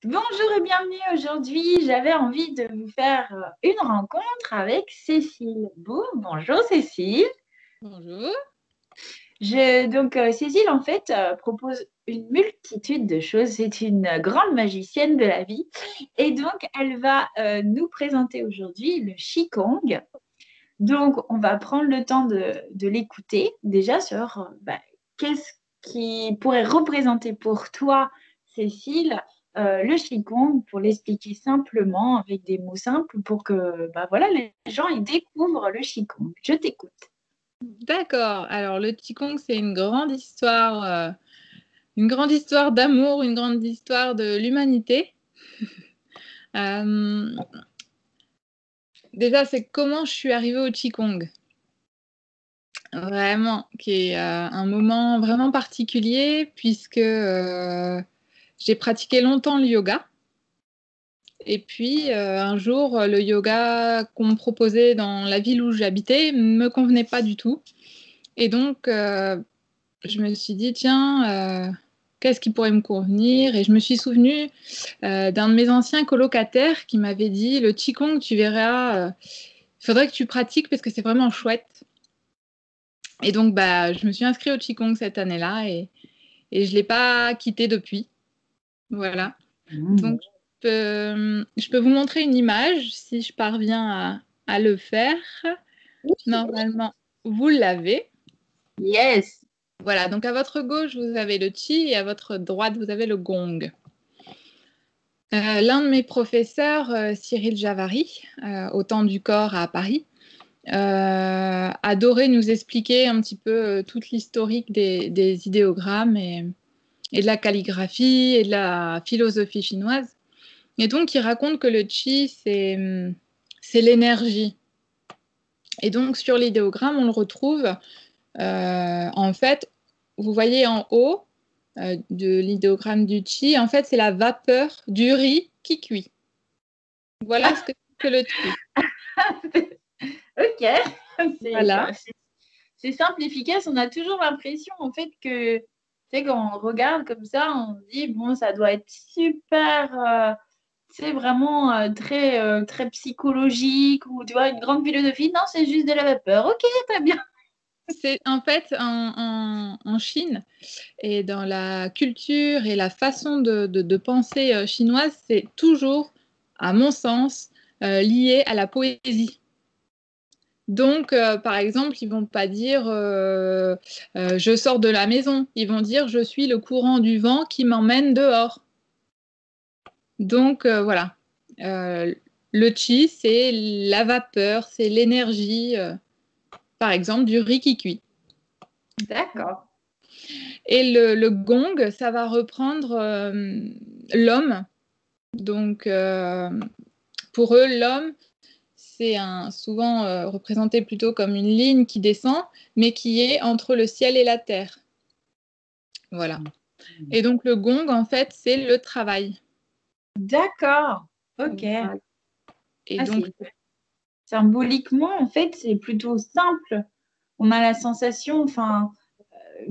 Bonjour et bienvenue. Aujourd'hui, j'avais envie de vous faire une rencontre avec Cécile. Bonjour Cécile. Bonjour. Cécile, en fait, propose une multitude de choses. C'est une grande magicienne de la vie. Et donc, elle va nous présenter aujourd'hui le Qigong. Donc, on va prendre le temps de l'écouter déjà sur qu'est-ce qui pourrait représenter pour toi, Cécile, le Qigong, pour l'expliquer simplement avec des mots simples pour que les gens ils découvrent le Qigong. Je t'écoute. D'accord. Alors, le Qigong, c'est une grande histoire d'amour, une grande histoire de l'humanité. Euh, Déjà, c'est comment je suis arrivée au Qigong. Vraiment, qui est un moment vraiment particulier puisque j'ai pratiqué longtemps le yoga. Et puis, un jour, le yoga qu'on me proposait dans la ville où j'habitais ne me convenait pas du tout. Et donc, je me suis dit, tiens, qu'est-ce qui pourrait me convenir? Et je me suis souvenue d'un de mes anciens colocataires qui m'avait dit, le Qigong, tu verras, il faudrait que tu pratiques parce que c'est vraiment chouette. Et donc, je me suis inscrite au Qigong cette année-là et je ne l'ai pas quitté depuis. Voilà. Mmh. Donc, je peux vous montrer une image si je parviens à le faire. Normalement, vous l'avez. Yes. Voilà, donc à votre gauche, vous avez le Qi et à votre droite, vous avez le Gong. L'un de mes professeurs, Cyril Javary, au Temps du Corps à Paris, adorait nous expliquer un petit peu toute l'historique des idéogrammes et de la calligraphie et de la philosophie chinoise. Et donc, il raconte que le Qi, c'est l'énergie. Et donc, sur l'idéogramme, on le retrouve, en fait, vous voyez en haut de l'idéogramme du Qi, en fait, c'est la vapeur du riz qui cuit. Voilà ce que c'est que le Qi. Ok. C'est Voilà. c'est simple, efficace. On a toujours l'impression, en fait, que, tu sais, quand on regarde comme ça, on se dit, bon, ça doit être super, c'est vraiment très psychologique ou, tu vois, une grande philosophie. Non, c'est juste de la vapeur. Ok, très bien. C'est en fait en Chine et dans la culture et la façon de penser chinoise, c'est toujours, à mon sens, lié à la poésie. Donc, par exemple, ils vont pas dire je sors de la maison. Ils vont dire je suis le courant du vent qui m'emmène dehors. Donc, voilà. Euh, le chi, c'est la vapeur, c'est l'énergie, par exemple, du riz qui cuit. D'accord. Et le gong, ça va reprendre l'homme. Donc, pour eux, l'homme, c'est souvent représenté plutôt comme une ligne qui descend, mais qui est entre le ciel et la terre. Voilà. Et donc, le gong, en fait, c'est le travail. D'accord. Ok. Voilà. Et Ah, donc, symboliquement, en fait, c'est plutôt simple. On a la sensation, enfin,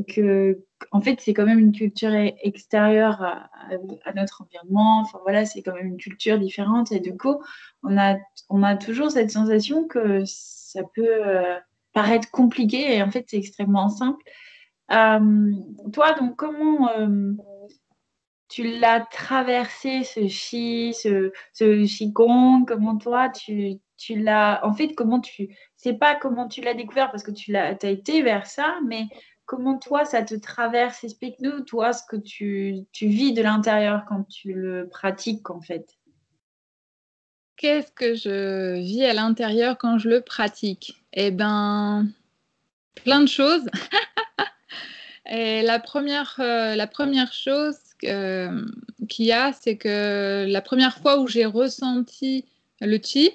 que, en fait, c'est quand même une culture extérieure à notre environnement. Enfin, voilà, c'est quand même une culture différente. Et du coup, on a, on a toujours cette sensation que ça peut paraître compliqué et en fait, c'est extrêmement simple. Euh, Toi, donc, comment tu l'as traversé, ce chi, ce qigong? Comment toi, tu l'as... En fait, comment tu... C'est pas comment tu l'as découvert parce que t'as été vers ça, mais comment toi, ça te traverse? Explique-nous, toi, ce que tu vis de l'intérieur quand tu le pratiques, en fait. qu'est-ce que je vis à l'intérieur quand je le pratique? Eh ben, plein de choses. Et la première chose qu'il y a, c'est que la première fois où j'ai ressenti le chi,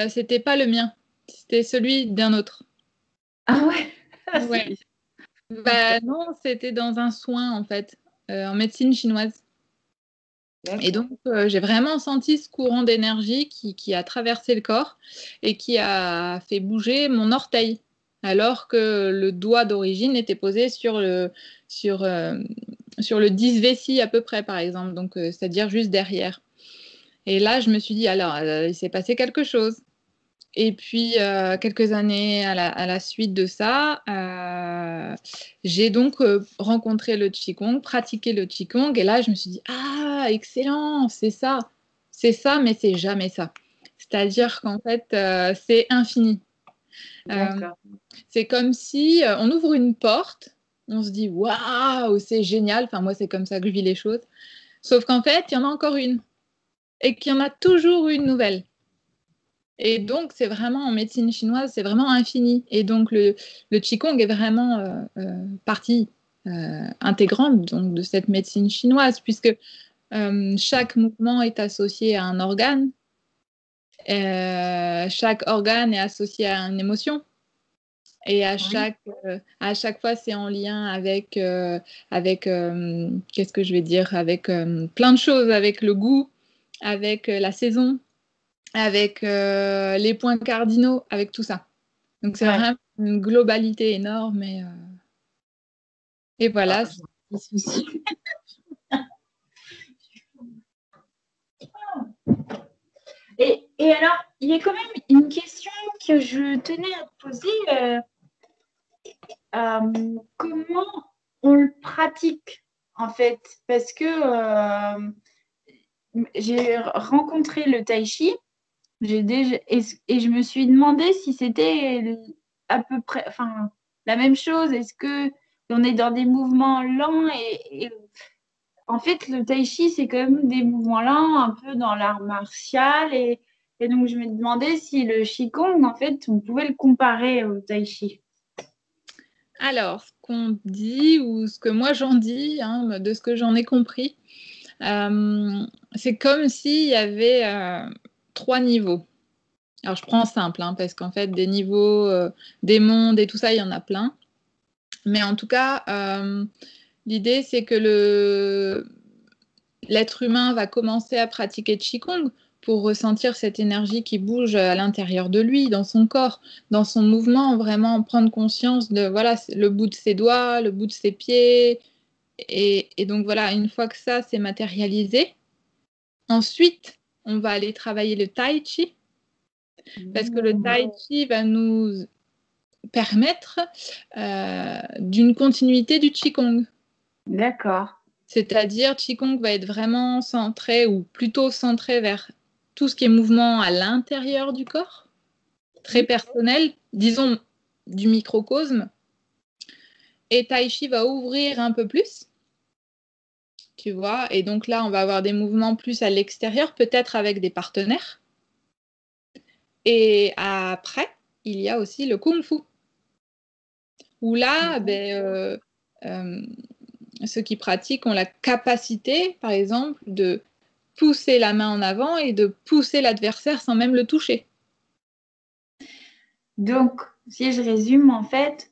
c'était pas le mien, c'était celui d'un autre. Ah ouais, ah, Ouais. ok. Non, c'était dans un soin en fait, en médecine chinoise. Et D'accord. donc, j'ai vraiment senti ce courant d'énergie qui a traversé le corps et qui a fait bouger mon orteil, alors que le doigt d'origine était posé sur sur le 10 vessie à peu près, par exemple, donc c'est-à-dire juste derrière. Et là, je me suis dit, alors, il s'est passé quelque chose. Et puis, quelques années à la suite de ça, j'ai donc rencontré le Qigong, pratiqué le Qigong. Et là, je me suis dit, ah, excellent, c'est ça, mais c'est jamais ça. C'est-à-dire qu'en fait, c'est infini. C'est comme si on ouvre une porte, on se dit, waouh, c'est génial. Enfin, moi, c'est comme ça que je vis les choses. Sauf qu'en fait, il y en a encore une. Et qu'il y en a toujours une nouvelle. Et donc, c'est vraiment en médecine chinoise, c'est vraiment infini. Et donc, le Qigong est vraiment partie intégrante donc, de cette médecine chinoise, puisque chaque mouvement est associé à un organe. Chaque organe est associé à une émotion. Et à chaque fois, c'est en lien avec qu'est-ce que je vais dire, avec plein de choses, avec le goût, avec la saison, avec les points cardinaux, avec tout ça. Donc, c'est vraiment une globalité énorme. Et voilà. Et alors, il y a quand même une question que je tenais à te poser. Comment on le pratique, en fait? Parce que j'ai rencontré le tai chi et je me suis demandé si c'était à peu près, enfin, la même chose. Est-ce que on est dans des mouvements lents et en fait, le tai chi, c'est quand même des mouvements lents, un peu dans l'art martial. Et donc, je me demandais si le qigong, en fait, on pouvait le comparer au tai chi. Alors, ce qu'on dit, ou ce que moi j'en dis, hein, de ce que j'en ai compris, c'est comme s'il y avait 3 niveaux. Alors, je prends simple, hein, parce qu'en fait, des niveaux, des mondes et tout ça, il y en a plein. Mais en tout cas, l'idée, c'est que l'être humain va commencer à pratiquer Qigong pour ressentir cette énergie qui bouge à l'intérieur de lui, dans son corps, dans son mouvement, vraiment prendre conscience de voilà, le bout de ses doigts, le bout de ses pieds. Et donc voilà, une fois que ça s'est matérialisé, ensuite, on va aller travailler le tai chi, parce que le tai chi va nous permettre d'une continuité du Qigong. D'accord. C'est-à-dire, Qigong va être vraiment centré, ou plutôt centré vers tout ce qui est mouvement à l'intérieur du corps, très personnel, disons du microcosme. Et Tai Chi va ouvrir un peu plus, tu vois. Et donc là, on va avoir des mouvements plus à l'extérieur, peut-être avec des partenaires. Et après, il y a aussi le Kung Fu, où là, ceux qui pratiquent ont la capacité, par exemple, de pousser la main en avant et de pousser l'adversaire sans même le toucher. Donc, si je résume, en fait,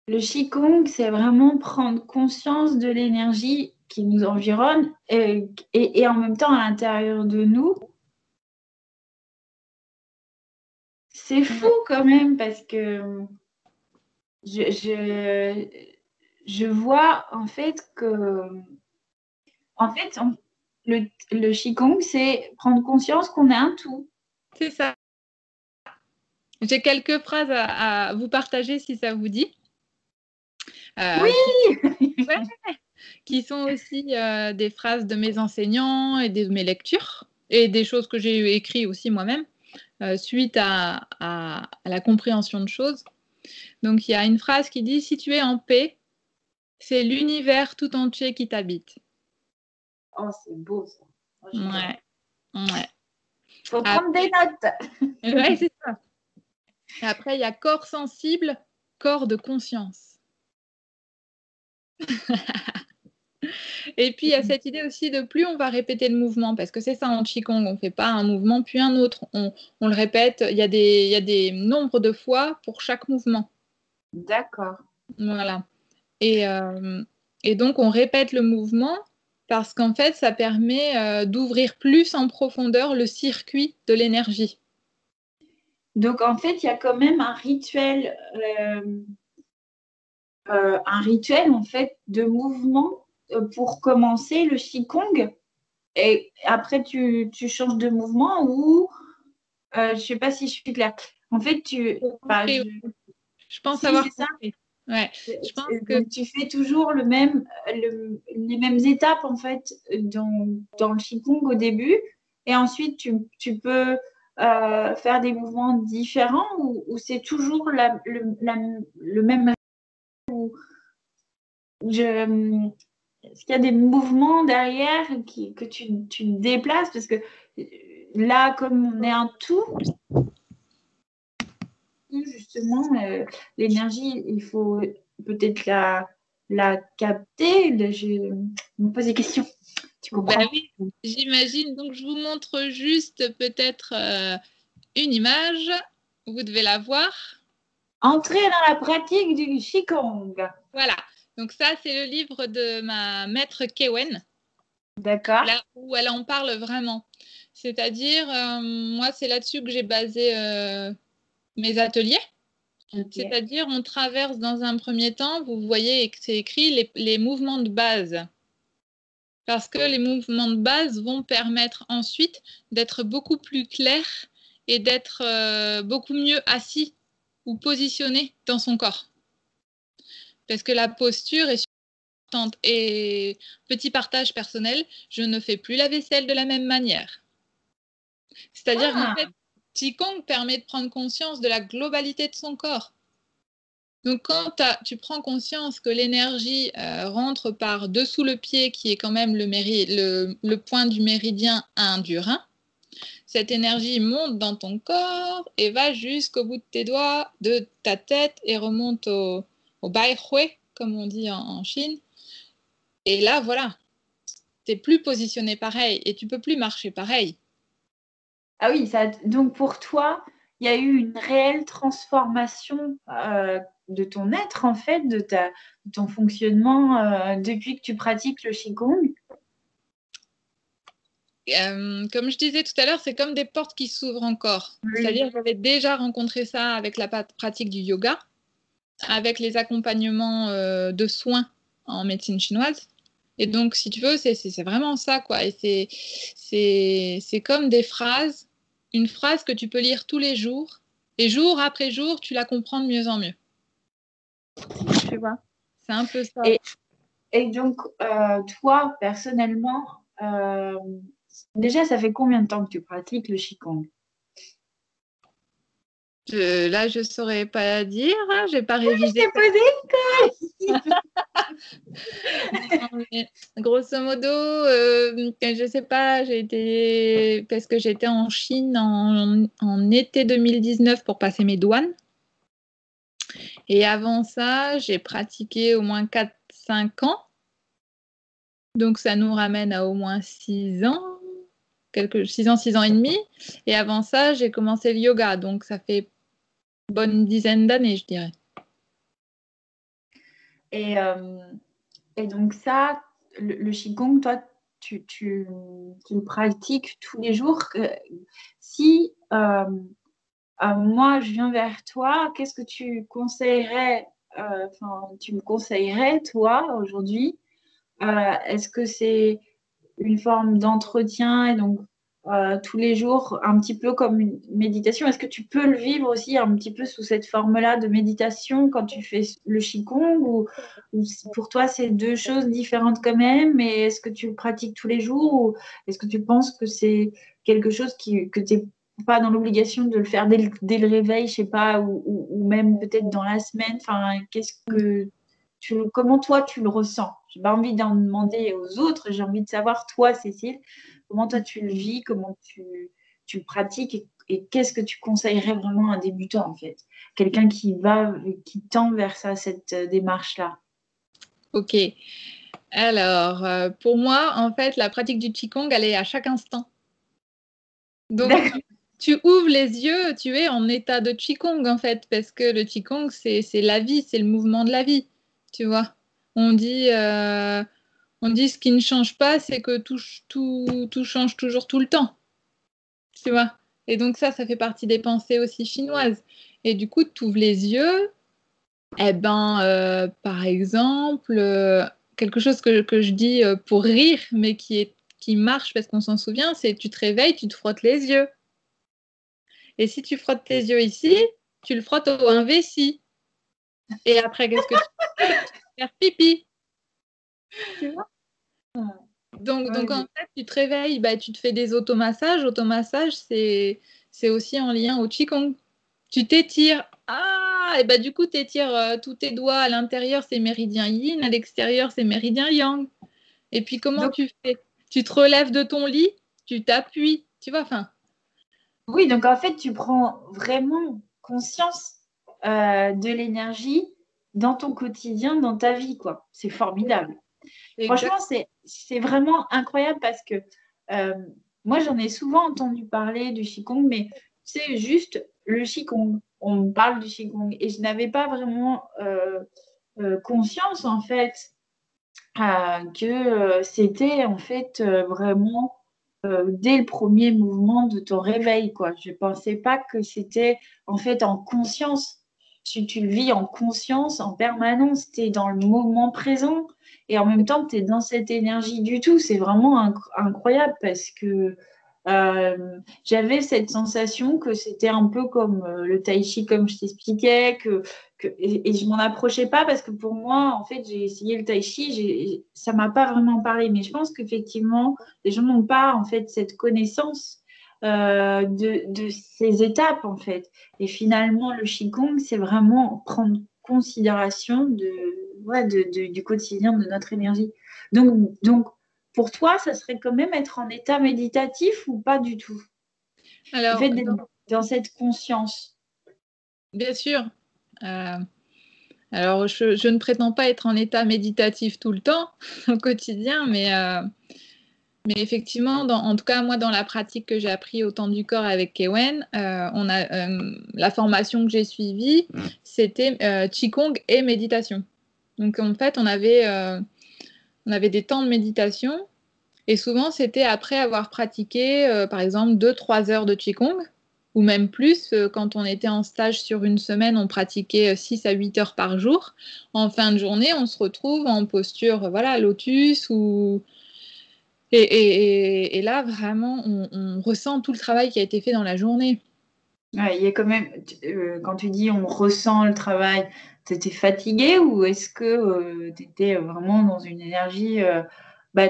le qigong, c'est vraiment prendre conscience de l'énergie qui nous environne et en même temps à l'intérieur de nous. C'est fou quand même parce que je vois en fait que le qigong, c'est prendre conscience qu'on est un tout. C'est ça. J'ai quelques phrases à vous partager si ça vous dit. Oui. Qui sont aussi des phrases de mes enseignants et de mes lectures et des choses que j'ai écrites aussi moi-même suite à la compréhension de choses. Donc il y a une phrase qui dit « Si tu es en paix, c'est l'univers tout entier qui t'habite. » Oh, c'est beau ça. Ouais. Faut prendre des notes. Ouais, c'est ça. Après, il y a corps sensible, corps de conscience. Et puis, il y a cette idée aussi de plus on va répéter le mouvement, parce que c'est ça en Qigong, on ne fait pas un mouvement puis un autre. On le répète, il y a des nombres de fois pour chaque mouvement. D'accord. Voilà. Et donc, on répète le mouvement parce qu'en fait, ça permet d'ouvrir plus en profondeur le circuit de l'énergie. Donc, en fait, il y a quand même un rituel en fait de mouvement pour commencer le Qigong et après tu changes de mouvement ou je ne sais pas si je suis claire. En fait, Je pense si, avoir c'est ça. compris. Ouais. Je pense que Donc, tu fais toujours les mêmes étapes en fait dans le Qigong au début et ensuite tu peux faire des mouvements différents ou c'est toujours le même. Est-ce qu'il y a des mouvements derrière que tu déplaces parce que là, comme on est un tout, justement, l'énergie, il faut peut-être la capter. Je me pose des questions. Tu bah comprends? oui, j'imagine. Donc, je vous montre juste peut-être une image. Vous devez la voir. Entrer dans la pratique du Qigong. Voilà. Donc, ça, c'est le livre de ma maître Kewen, D'accord. là où elle en parle vraiment. C'est-à-dire, moi, c'est là-dessus que j'ai basé mes ateliers. Ok. C'est-à-dire, on traverse dans un premier temps, vous voyez que c'est écrit les mouvements de base. Parce que les mouvements de base vont permettre ensuite d'être beaucoup plus clair et d'être beaucoup mieux assis ou positionné dans son corps. Parce que la posture est importante. Et petit partage personnel, je ne fais plus la vaisselle de la même manière. C'est-à-dire qu'en fait, Qigong permet de prendre conscience de la globalité de son corps. Donc, quand tu prends conscience que l'énergie rentre par dessous le pied, qui est quand même le point du méridien 1 du rein, cette énergie monte dans ton corps et va jusqu'au bout de tes doigts, de ta tête et remonte au baihui, comme on dit en Chine. Et là, voilà, tu n'es plus positionné pareil et tu ne peux plus marcher pareil. Ah oui, donc pour toi, il y a eu une réelle transformation de ton être, en fait, de ton fonctionnement depuis que tu pratiques le Qigong. Comme je disais tout à l'heure, c'est comme des portes qui s'ouvrent encore. Oui. C'est-à-dire que j'avais déjà rencontré ça avec la pratique du yoga, avec les accompagnements de soins en médecine chinoise. Et donc, si tu veux, c'est vraiment ça, quoi. Et c'est comme des phrases, une phrase que tu peux lire tous les jours, et jour après jour, tu la comprends de mieux en mieux. Tu vois, c'est un peu ça. Et donc, toi, personnellement, déjà, ça fait combien de temps que tu pratiques le Qigong? Là, je ne saurais pas dire, hein, je n'ai pas Je révisé. t'ai posé une colle. Grosso modo, je sais pas, parce que j'étais en Chine en été 2019 pour passer mes douanes. Et avant ça, j'ai pratiqué au moins 4-5 ans. Donc ça nous ramène à au moins 6 ans, 6 ans et demi. Et avant ça, j'ai commencé le yoga. Donc ça fait une bonne dizaine d'années, je dirais. Et donc ça, le Qigong, toi, tu le pratiques tous les jours. Si moi, je viens vers toi, qu'est-ce que tu conseillerais, tu me conseillerais, toi, aujourd'hui? Est-ce que c'est une forme d'entretien et donc tous les jours, un petit peu comme une méditation? Est-ce que tu peux le vivre aussi un petit peu sous cette forme-là de méditation quand tu fais le Qigong ou pour toi c'est deux choses différentes quand même? Mais est-ce que tu le pratiques tous les jours ou est-ce que tu penses que c'est quelque chose que tu n'es pas dans l'obligation de le faire dès le réveil, je sais pas, ou même peut-être dans la semaine? Enfin, qu'est-ce que comment toi tu le ressens? J'ai pas envie d'en demander aux autres, j'ai envie de savoir toi, Cécile, comment toi tu le vis, comment tu le pratiques et qu'est-ce que tu conseillerais vraiment à un débutant en fait? Quelqu'un qui tend vers ça, cette démarche-là. Ok. Alors, pour moi, en fait, la pratique du Qigong, elle est à chaque instant. Donc, D'accord. tu ouvres les yeux, tu es en état de Qigong, en fait, parce que le Qigong, c'est la vie, c'est le mouvement de la vie, tu vois. On dit, ce qui ne change pas, c'est que tout change toujours tout le temps, tu vois. Et donc ça fait partie des pensées aussi chinoises. Et du coup, tu ouvres les yeux, par exemple, quelque chose que je dis pour rire, mais qui marche parce qu'on s'en souvient, c'est tu te réveilles, tu te frottes les yeux. Et si tu frottes tes yeux ici, tu le frottes au 1 vessie. Et après, qu'est-ce que tu fais? Tu vas faire pipi. Tu vois? Donc en fait, tu te réveilles, bah, tu te fais des automassages. Automassage, c'est aussi en lien au Qigong. Tu t'étires. Ah, et bah du coup, tu étires tous tes doigts à l'intérieur, c'est méridien yin, à l'extérieur, c'est méridien yang. Et puis comment Donc, tu fais? Tu te relèves de ton lit, tu t'appuies, tu vois, enfin. oui, donc en fait, tu prends vraiment conscience de l'énergie dans ton quotidien, dans ta vie, quoi. C'est formidable. Exact. Franchement, c'est vraiment incroyable parce que euh, moi, j'en ai souvent entendu parler du Qigong, mais c'est juste le Qigong. On me parle du Qigong et je n'avais pas vraiment conscience, en fait, que c'était en fait vraiment dès le premier mouvement de ton réveil, quoi. Je ne pensais pas que c'était en fait en conscience. Tu le vis en conscience, en permanence, tu es dans le moment présent et en même temps, tu es dans cette énergie du tout. C'est vraiment incroyable parce que j'avais cette sensation que c'était un peu comme le tai chi, comme je t'expliquais, et je m'en approchais pas parce que pour moi, en fait, j'ai essayé le tai chi, ça m'a pas vraiment parlé. Mais je pense qu'effectivement, les gens n'ont pas en fait cette connaissance de ces étapes en fait. Et finalement, le qigong, c'est vraiment prendre considération du quotidien de notre énergie. Donc, pour toi, ça serait quand même être en état méditatif ou pas du tout? Le Alors, fait d'être dans cette conscience. bien sûr. euh, alors, je ne prétends pas être en état méditatif tout le temps, au quotidien, mais effectivement, en tout cas, moi, dans la pratique que j'ai appris au temps du corps avec Kewen, la formation que j'ai suivie, c'était Qigong et méditation. Donc, en fait, on avait des temps de méditation et souvent, c'était après avoir pratiqué, par exemple, 2, 3 heures de Qigong ou même plus. Quand on était en stage sur une semaine, on pratiquait 6 à 8 heures par jour. En fin de journée, on se retrouve en posture, voilà, lotus ou et là, vraiment, on ressent tout le travail qui a été fait dans la journée. Ouais, il y a quand même, quand tu dis on ressent le travail, tu étais fatigué ou est-ce que tu étais vraiment dans une énergie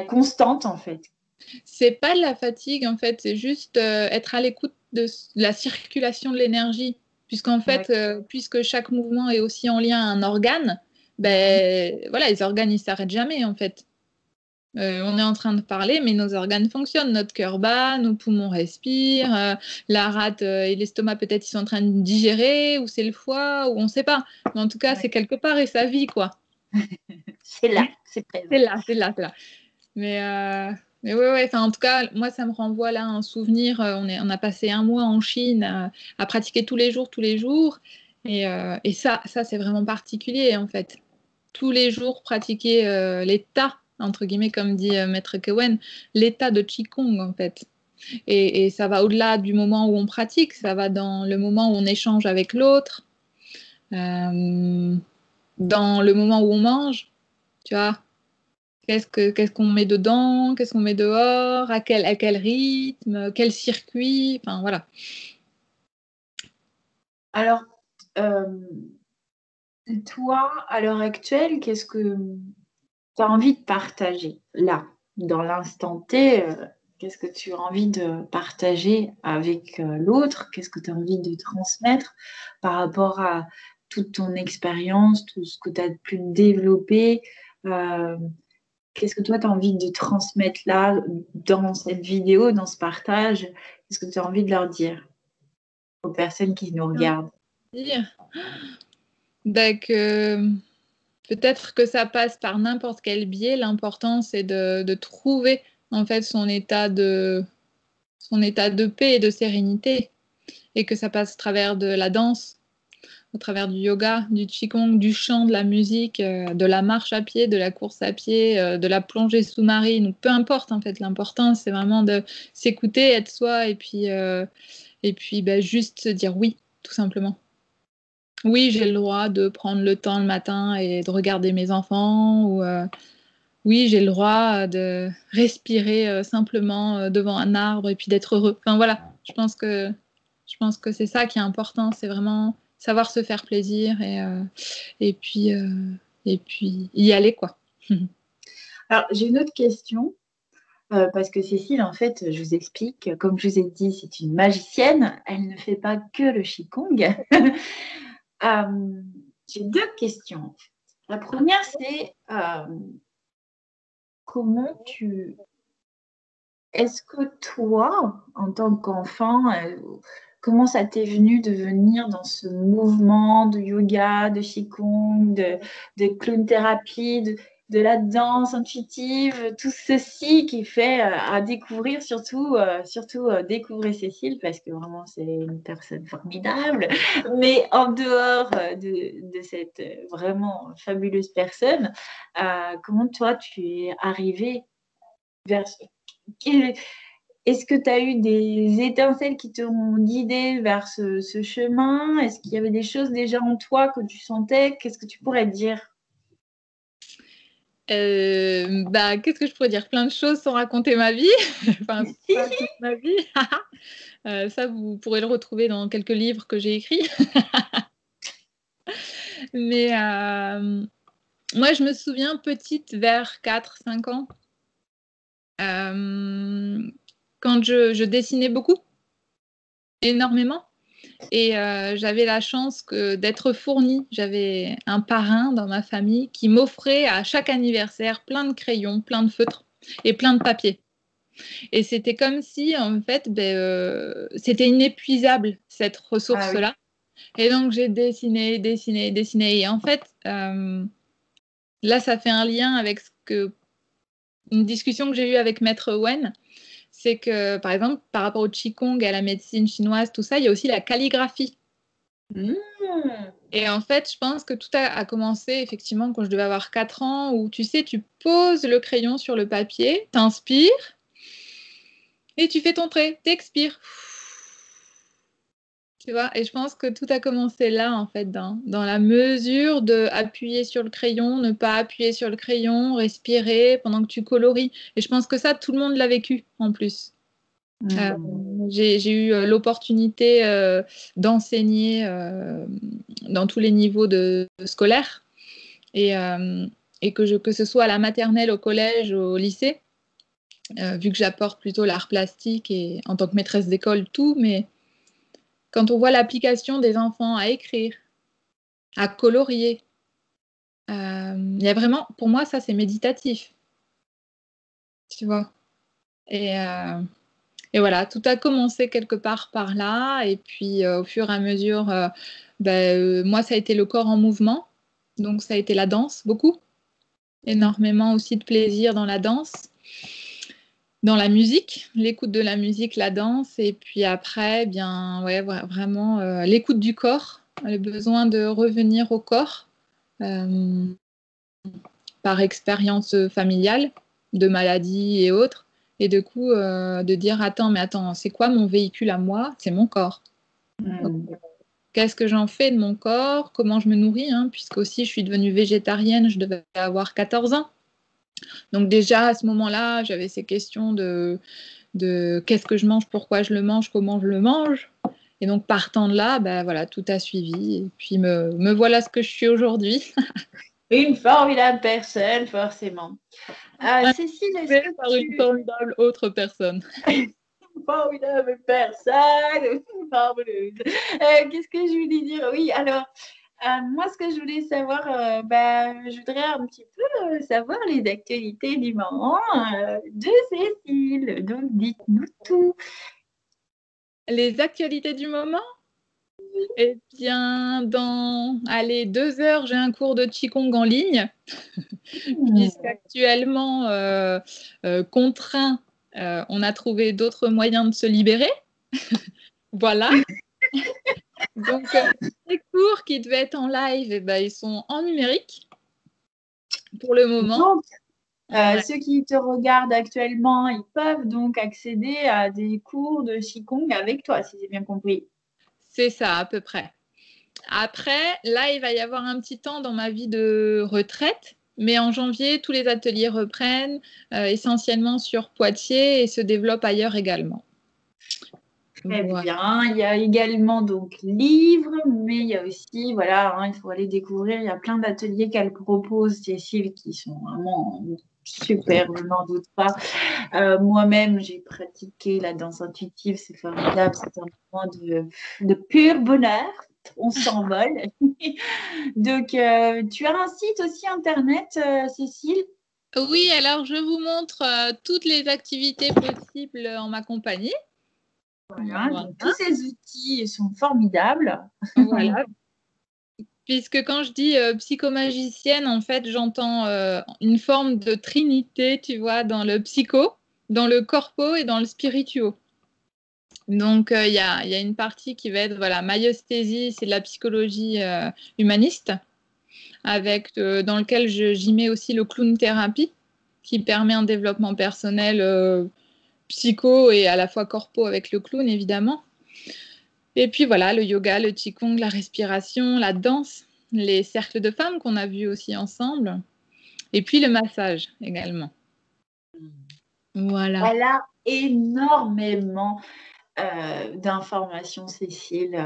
constante en fait? C'est pas de la fatigue, en fait, c'est juste être à l'écoute de la circulation de l'énergie. Puisqu'en fait, D'accord. puisque chaque mouvement est aussi en lien à un organe, ben voilà, les organes, ils s'arrêtent jamais, en fait. On est en train de parler, mais nos organes fonctionnent. Notre cœur bat, nos poumons respirent, la rate et l'estomac, peut-être, ils sont en train de digérer, ou c'est le foie, ou on ne sait pas. Mais en tout cas, Ouais. c'est quelque part et ça vit, quoi. C'est là, c'est présent. C'est là, c'est là, c'est là. Mais, euh, mais ouais, enfin, en tout cas, moi, ça me renvoie là un souvenir. On a passé un mois en Chine à pratiquer tous les jours. Et ça c'est vraiment particulier, en fait. Tous les jours, pratiquer l'état, entre guillemets, comme dit Maître Kewen, l'état de Qigong, en fait. Et ça va au-delà du moment où on pratique, ça va dans le moment où on échange avec l'autre, euh, dans le moment où on mange, tu vois. Qu'est-ce qu'on met dedans, qu'est-ce qu'on met dehors, à quel rythme, quel circuit, enfin voilà. Alors, euh, toi, à l'heure actuelle, qu'est-ce que tu as envie de partager là, dans l'instant T? Qu'est-ce que tu as envie de partager avec l'autre? Qu'est-ce que tu as envie de transmettre par rapport à toute ton expérience, tout ce que tu as pu développer? Euh, Qu'est-ce que toi, tu as envie de transmettre là, dans cette vidéo, dans ce partage? Qu'est-ce que tu as envie de leur dire aux personnes qui nous regardent? Dire ben que peut-être que ça passe par n'importe quel biais. L'important, c'est de trouver en fait son état de paix et de sérénité, et que ça passe à travers de la danse, au travers du yoga, du qigong, du chant, de la musique, de la marche à pied, de la course à pied, de la plongée sous-marine, ou peu importe en fait. L'important, c'est vraiment de s'écouter, être soi, et puis ben, juste se dire oui, tout simplement. Oui, j'ai le droit de prendre le temps le matin et de regarder mes enfants, ou oui, j'ai le droit de respirer simplement devant un arbre et puis d'être heureux. Enfin voilà, je pense que c'est ça qui est important, c'est vraiment savoir se faire plaisir et puis y aller quoi. Alors, j'ai une autre question. Parce que Cécile, en fait, je vous explique, comme je vous ai dit, c'est une magicienne. Elle ne fait pas que le Qigong. J'ai deux questions, en fait. La première, c'est comment tu... Est-ce que toi, en tant qu'enfant, comment ça t'est venu de venir dans ce mouvement de yoga, de Qigong, de clown thérapie, de la danse intuitive, tout ceci qui fait à découvrir, surtout découvrir Cécile, parce que vraiment c'est une personne formidable, mais en dehors de cette vraiment fabuleuse personne, comment toi tu es arrivée vers... Est-ce que tu as eu des étincelles qui t'ont guidé vers ce chemin? Est-ce qu'il y avait des choses déjà en toi que tu sentais? Qu'est-ce que tu pourrais dire? Qu'est-ce que je pourrais dire? Plein de choses sans raconter ma vie. Enfin, pas toute ma vie. Ça, vous pourrez le retrouver dans quelques livres que j'ai écrits. Mais moi, je me souviens petite, vers 4-5 ans, quand je dessinais beaucoup, énormément. Et j'avais la chance d'être fournie. J'avais un parrain dans ma famille qui m'offrait à chaque anniversaire plein de crayons, plein de feutres et plein de papier. Et c'était comme si, en fait, c'était inépuisable, cette ressource-là. Ah oui. Et donc, j'ai dessiné, dessiné, dessiné. Et en fait, là, ça fait un lien avec une discussion que j'ai eue avec Maître Wen. C'est que, par exemple, par rapport au Qigong, à la médecine chinoise, tout ça, il y a aussi la calligraphie. Et en fait, je pense que tout a commencé effectivement quand je devais avoir 4 ans, où tu sais, tu poses le crayon sur le papier, t'inspires, et tu fais ton trait, t'expires. Tu vois, et je pense que tout a commencé là, en fait, dans la mesure de appuyer sur le crayon, ne pas appuyer sur le crayon, respirer pendant que tu colories. Et je pense que ça, tout le monde l'a vécu, en plus. J'ai eu l'opportunité d'enseigner dans tous les niveaux scolaires et que ce soit à la maternelle, au collège, au lycée, vu que j'apporte plutôt l'art plastique et en tant que maîtresse d'école, tout, mais quand on voit l'application des enfants à écrire, à colorier, il y a vraiment, pour moi, ça c'est méditatif, tu vois. Et voilà, tout a commencé quelque part par là. Et puis, au fur et à mesure, moi, ça a été le corps en mouvement. Donc, ça a été la danse, beaucoup. Énormément aussi de plaisir dans la danse. Dans la musique, l'écoute de la musique, la danse. Et puis après, bien, ouais, vraiment, l'écoute du corps, le besoin de revenir au corps par expérience familiale, de maladie et autres. Et du coup, de dire, attends, c'est quoi mon véhicule à moi? C'est mon corps. Qu'est-ce que j'en fais de mon corps? Comment je me nourris, puisque aussi je suis devenue végétarienne, je devais avoir 14 ans. Donc déjà, à ce moment-là, j'avais ces questions de qu'est-ce que je mange, pourquoi je le mange, comment je le mange. Et donc, partant de là, voilà, tout a suivi. Et puis, me voilà ce que je suis aujourd'hui. Une formidable personne, forcément. Cécile, est-ce que par une formidable autre personne. Formidable personne, fabuleuse. Qu'est-ce que je voulais dire? Oui, alors, moi, ce que je voulais savoir, je voudrais un petit peu savoir les actualités du moment de Cécile. Donc, dites-nous tout. Les actualités du moment? Eh bien, dans 2 heures, j'ai un cours de Qigong en ligne, puisqu'actuellement, contraint, on a trouvé d'autres moyens de se libérer. Voilà. Donc, les cours qui devaient être en live, ils sont en numérique pour le moment. Donc, ceux qui te regardent actuellement, ils peuvent donc accéder à des cours de Qigong avec toi, si j'ai bien compris. C'est ça, à peu près. Après, là, il va y avoir un petit temps dans ma vie de retraite Mais en janvier, tous les ateliers reprennent, essentiellement sur Poitiers et se développent ailleurs également. Très Voilà. bien. Il y a également donc livres, mais il y a aussi, voilà, il faut aller découvrir. Il y a plein d'ateliers qu'elle propose, Cécile, qui sont vraiment super, je n'en doute pas. Moi-même, j'ai pratiqué la danse intuitive, c'est formidable, c'est un moment de pur bonheur. On s'envole. Donc, tu as un site aussi internet, Cécile? Oui, alors je vous montre toutes les activités possibles en ma compagnie. Voilà, donc tous ces outils sont formidables. Voilà. Puisque quand je dis psychomagicienne, en fait, j'entends une forme de trinité, tu vois, dans le psycho, dans le corpo et dans le spirituo. Donc, il y a une partie qui va être, voilà, myosthésie, c'est de la psychologie humaniste, avec, dans lequel j'y mets aussi le clown thérapie, qui permet un développement personnel psycho et à la fois corpo avec le clown, évidemment. Et puis voilà, le yoga, le qigong, la respiration, la danse, les cercles de femmes qu'on a vus aussi ensemble, et puis le massage également. Voilà. Elle a énormément d'informations, Cécile,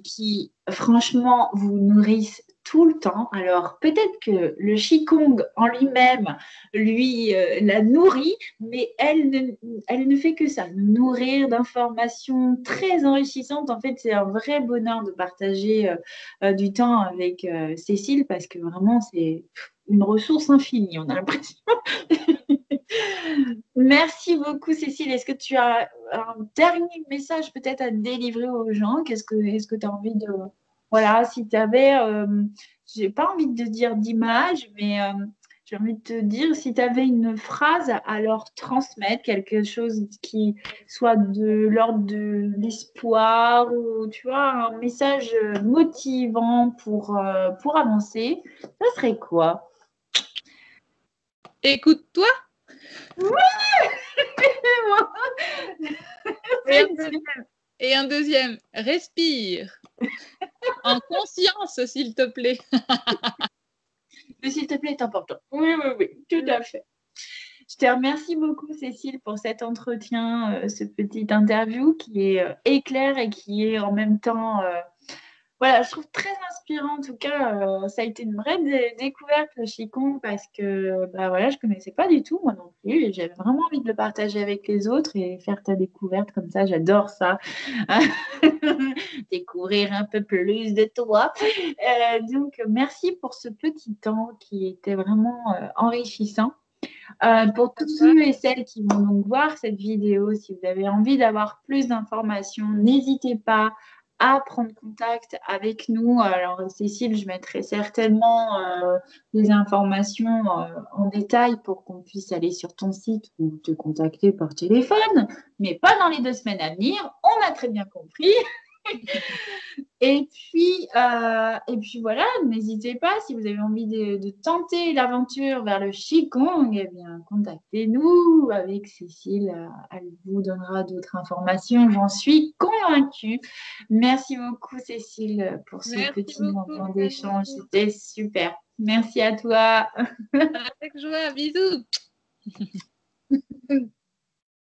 qui, franchement, vous nourrissent tout le temps. Alors, peut-être que le Qigong en lui-même, lui, la nourrit, mais elle ne fait que ça, nous nourrir d'informations très enrichissantes. En fait, c'est un vrai bonheur de partager du temps avec Cécile parce que vraiment, c'est une ressource infinie, on a l'impression. Merci beaucoup, Cécile. Est-ce que tu as un dernier message peut-être à délivrer aux gens? Est-ce que tu as envie de... Voilà, si tu avais... j'ai pas envie de dire d'image, mais j'ai envie de te dire si tu avais une phrase à leur transmettre, quelque chose qui soit de l'ordre de l'espoir ou, tu vois, un message motivant pour avancer, ça serait quoi? Écoute-toi. Oui. Et un deuxième, respire. En conscience, s'il te plaît. Le s'il te plaît est important. Oui, oui, oui, tout à fait. Je te remercie beaucoup, Cécile, pour cet entretien, ce petit interview qui est éclair et qui est en même temps, voilà, je trouve très inspirant. En tout cas, ça a été une vraie découverte, le Qigong, parce que bah, voilà, je ne connaissais pas du tout, moi non plus, et j'avais vraiment envie de le partager avec les autres et faire ta découverte comme ça. J'adore ça. Découvrir un peu plus de toi. Donc, merci pour ce petit temps qui était vraiment enrichissant. Pour tous ceux et celles qui vont donc voir cette vidéo, si vous avez envie d'avoir plus d'informations, n'hésitez pas à prendre contact avec nous. Alors, Cécile, je mettrai certainement des informations en détail pour qu'on puisse aller sur ton site ou te contacter par téléphone, mais pas dans les 2 semaines à venir. On a très bien compris. Et puis voilà, n'hésitez pas, si vous avez envie de tenter l'aventure vers le Qigong, eh bien, contactez-nous avec Cécile. Elle vous donnera d'autres informations, j'en suis convaincue. Merci beaucoup, Cécile, pour ce petit moment d'échange. C'était super. Merci à toi. Avec joie, bisous.